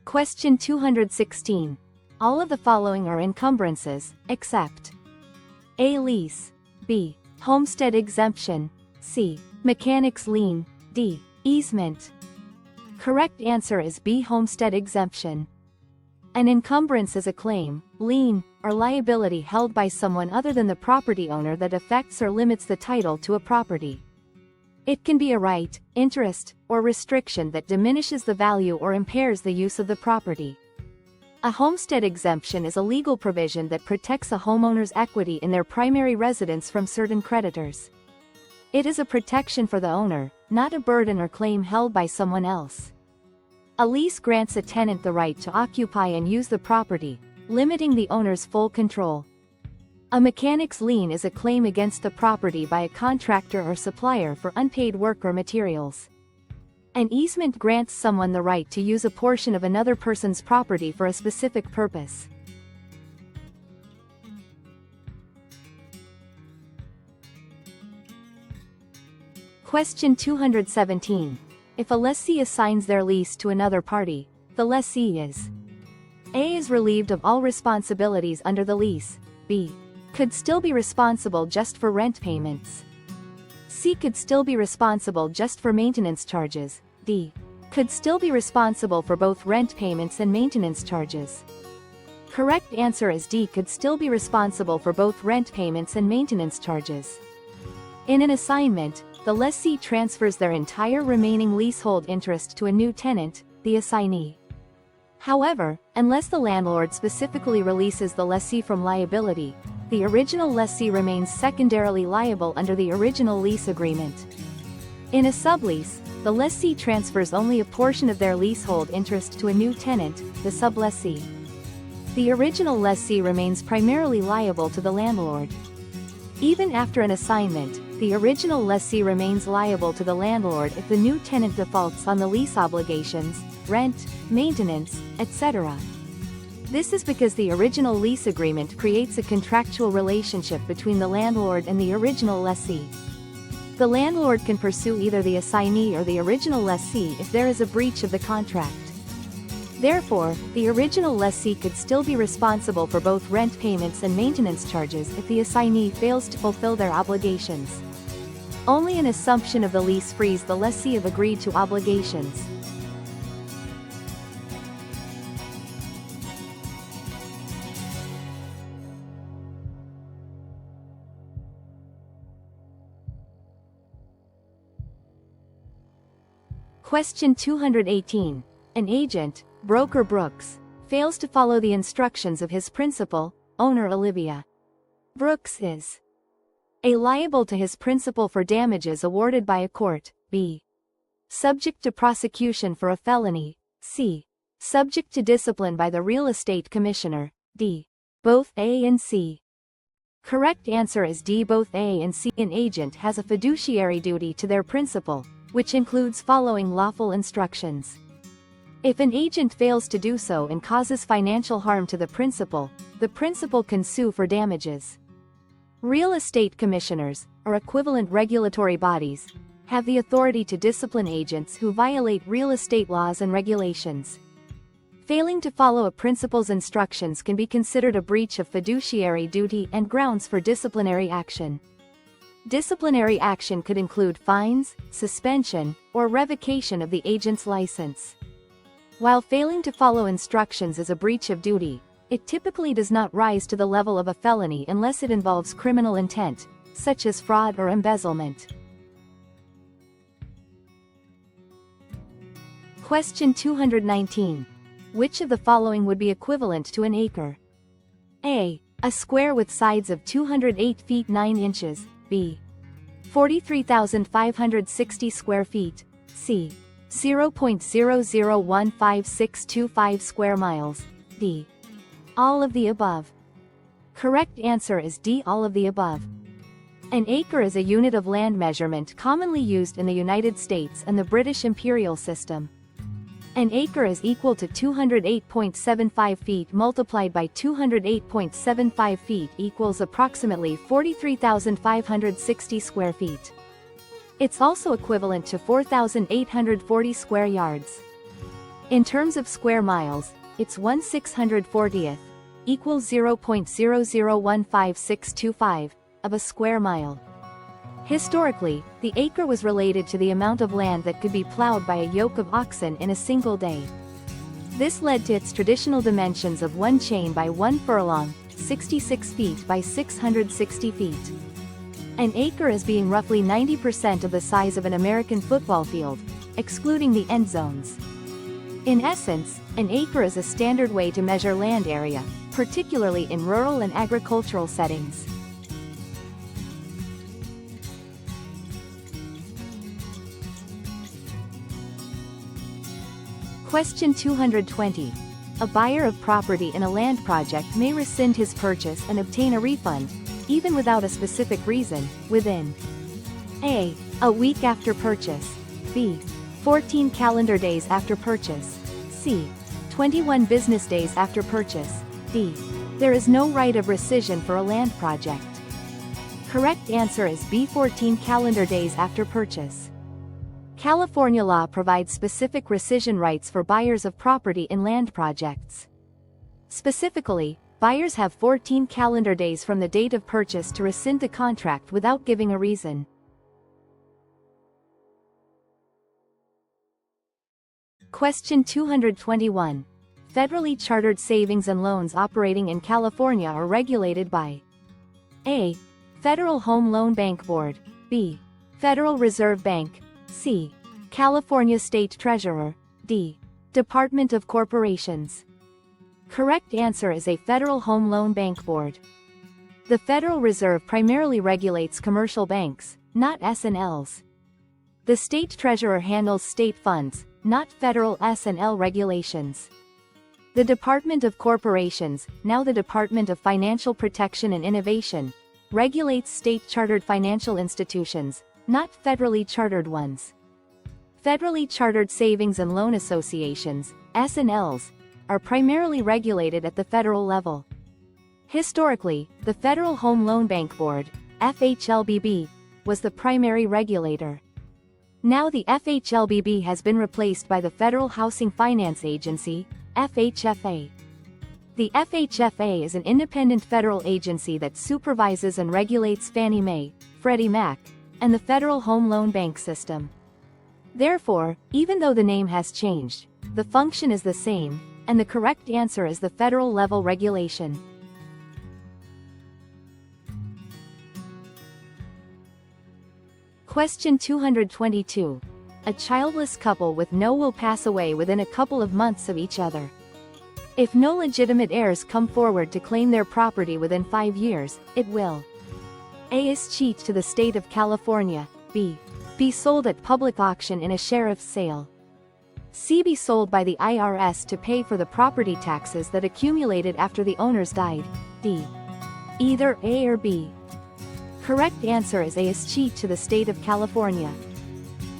Question 216. All of the following are encumbrances, except A. Lease, B. Homestead exemption, C. Mechanic's lien, D. Easement. Correct answer is B. Homestead exemption. An encumbrance is a claim, lien, or liability held by someone other than the property owner that affects or limits the title to a property. It can be a right, interest, or restriction that diminishes the value or impairs the use of the property. A homestead exemption is a legal provision that protects a homeowner's equity in their primary residence from certain creditors. It is a protection for the owner, not a burden or claim held by someone else. A lease grants a tenant the right to occupy and use the property, limiting the owner's full control. A mechanic's lien is a claim against the property by a contractor or supplier for unpaid work or materials. An easement grants someone the right to use a portion of another person's property for a specific purpose. Question 217. If a lessee assigns their lease to another party, the lessee is A. is relieved of all responsibilities under the lease, B. could still be responsible just for rent payments, C. could still be responsible just for maintenance charges, D. could still be responsible for both rent payments and maintenance charges. Correct answer is D. could still be responsible for both rent payments and maintenance charges. In an assignment, the lessee transfers their entire remaining leasehold interest to a new tenant, the assignee. However, unless the landlord specifically releases the lessee from liability, the original lessee remains secondarily liable under the original lease agreement. In a sublease, the lessee transfers only a portion of their leasehold interest to a new tenant, the sublessee. The original lessee remains primarily liable to the landlord. Even after an assignment, the original lessee remains liable to the landlord if the new tenant defaults on the lease obligations, rent, maintenance, etc. This is because the original lease agreement creates a contractual relationship between the landlord and the original lessee. The landlord can pursue either the assignee or the original lessee if there is a breach of the contract. Therefore, the original lessee could still be responsible for both rent payments and maintenance charges if the assignee fails to fulfill their obligations. Only an assumption of the lease frees the lessee of agreed-to obligations. Question 218. An agent, broker Brooks, fails to follow the instructions of his principal, owner Olivia. Brooks is A. liable to his principal for damages awarded by a court, B. subject to prosecution for a felony, C. subject to discipline by the real estate commissioner, D. both A and C. Correct answer is D. both A and C. An agent has a fiduciary duty to their principal, which includes following lawful instructions. If an agent fails to do so and causes financial harm to the principal can sue for damages. Real estate commissioners, or equivalent regulatory bodies, have the authority to discipline agents who violate real estate laws and regulations. Failing to follow a principal's instructions can be considered a breach of fiduciary duty and grounds for disciplinary action. Disciplinary action could include fines, suspension, or revocation of the agent's license. While failing to follow instructions is a breach of duty, it typically does not rise to the level of a felony unless it involves criminal intent, such as fraud or embezzlement. Question 219. Which of the following would be equivalent to an acre? A. A square with sides of 208 feet 9 inches, B. 43,560 square feet, C. 0.00152625 square miles, D. All of the above. Correct answer is D. All of the above. An acre is a unit of land measurement commonly used in the United States and the British imperial system. An acre is equal to 208.75 feet multiplied by 208.75 feet equals approximately 43,560 square feet. It's also equivalent to 4,840 square yards. In terms of square miles, it's 1/640th, equals 0.0015625, of a square mile. Historically, the acre was related to the amount of land that could be plowed by a yoke of oxen in a single day. This led to its traditional dimensions of 1 chain by 1 furlong, 66 feet by 660 feet. An acre as being roughly 90% of the size of an American football field, excluding the end zones. In essence, an acre is a standard way to measure land area, particularly in rural and agricultural settings. Question 220. A buyer of property in a land project may rescind his purchase and obtain a refund, even without a specific reason, within A. A week after purchase. B. 14 calendar days after purchase. C. 21 business days after purchase. D. There is no right of rescission for a land project. Correct answer is B. 14 calendar days after purchase. California law provides specific rescission rights for buyers of property in land projects. Specifically, buyers have 14 calendar days from the date of purchase to rescind the contract without giving a reason. Question 221. Federally chartered savings and loans operating in California are regulated by A. Federal Home Loan Bank Board. B. Federal Reserve Bank. C. California State Treasurer. D. Department of Corporations. Correct answer is A. Federal Home Loan Bank Board. The Federal Reserve primarily regulates commercial banks, not S&Ls. The State Treasurer handles state funds, not federal S&L regulations. The Department of Corporations, now the Department of Financial Protection and Innovation, regulates state-chartered financial institutions, not federally chartered ones. Federally chartered savings and loan associations, S&Ls, are primarily regulated at the federal level. Historically, the Federal Home Loan Bank Board, FHLBB, was the primary regulator. Now the FHLBB has been replaced by the Federal Housing Finance Agency, FHFA. The FHFA is an independent federal agency that supervises and regulates Fannie Mae, Freddie Mac, and the Federal Home Loan Bank system. Therefore, even though the name has changed, the function is the same, and the correct answer is the federal level regulation. Question 222. A childless couple with no will pass away within a couple of months of each other. If no legitimate heirs come forward to claim their property within 5 years, it will A. escheat to the state of California. B. Be sold at public auction in a sheriff's sale. C. Be sold by the IRS to pay for the property taxes that accumulated after the owners died. D. Either A or B. Correct answer is A. Escheat to the state of California.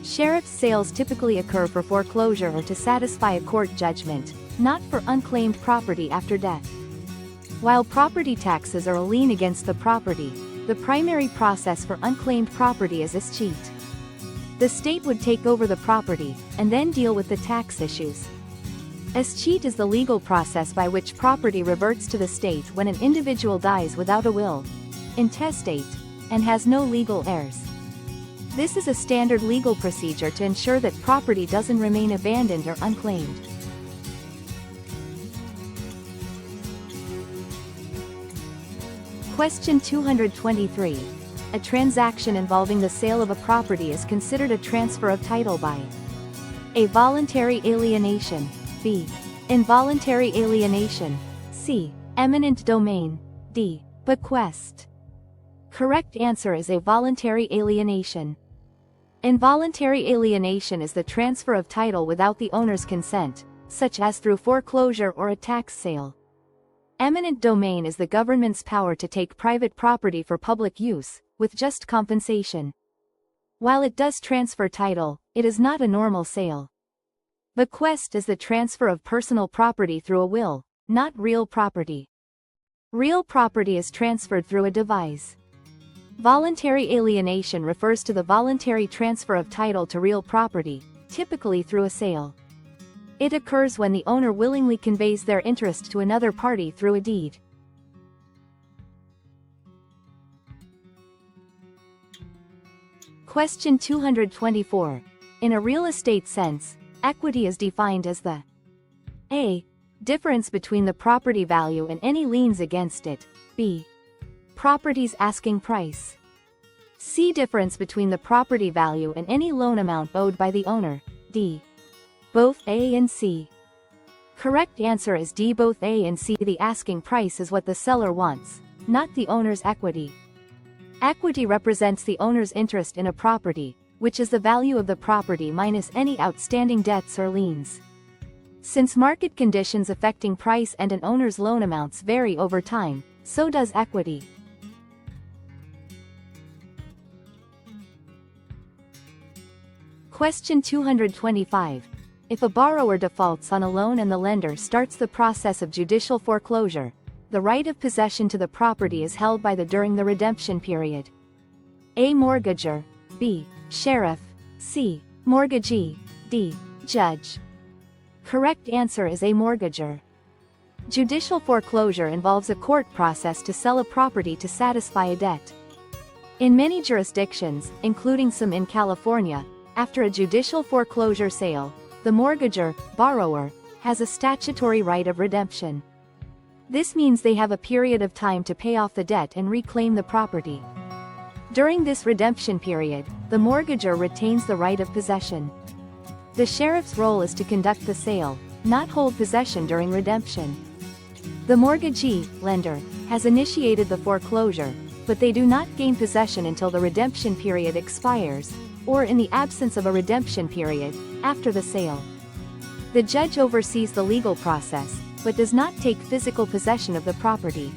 Sheriff's sales typically occur for foreclosure or to satisfy a court judgment, not for unclaimed property after death. While property taxes are a lien against the property, the primary process for unclaimed property is escheat. The state would take over the property, and then deal with the tax issues. Escheat is the legal process by which property reverts to the state when an individual dies without a will, intestate, and has no legal heirs. This is a standard legal procedure to ensure that property doesn't remain abandoned or unclaimed. Question 223. A transaction involving the sale of a property is considered a transfer of title by A. Voluntary alienation. B. Involuntary alienation. C. Eminent domain. D. Bequest. Correct answer is A. Voluntary alienation. Involuntary alienation is the transfer of title without the owner's consent, such as through foreclosure or a tax sale. Eminent domain is the government's power to take private property for public use, with just compensation. While it does transfer title, it is not a normal sale. Bequest is the transfer of personal property through a will, not real property. Real property is transferred through a devise. Voluntary alienation refers to the voluntary transfer of title to real property, typically through a sale. It occurs when the owner willingly conveys their interest to another party through a deed. Question 224. In a real estate sense, equity is defined as the a. difference between the property value and any liens against it, b. property's asking price, c. difference between the property value and any loan amount owed by the owner, d. both A and C. Correct answer is D. Both A and C. The asking price is what the seller wants, not the owner's equity. Equity represents the owner's interest in a property, which is the value of the property minus any outstanding debts or liens. Since market conditions affecting price and an owner's loan amounts vary over time, so does equity. Question 225. If a borrower defaults on a loan and the lender starts the process of judicial foreclosure, the right of possession to the property is held by the during the redemption period. A. Mortgager, B. Sheriff, C. Mortgagee, D. Judge. Correct answer is A. Mortgager. Judicial foreclosure involves a court process to sell a property to satisfy a debt. In many jurisdictions, including some in California, after a judicial foreclosure sale, the mortgager, borrower, has a statutory right of redemption. This means they have a period of time to pay off the debt and reclaim the property. During this redemption period, the mortgager retains the right of possession. The sheriff's role is to conduct the sale, not hold possession during redemption. The mortgagee, lender, has initiated the foreclosure, but they do not gain possession until the redemption period expires, or in the absence of a redemption period, after the sale. The judge oversees the legal process, but does not take physical possession of the property.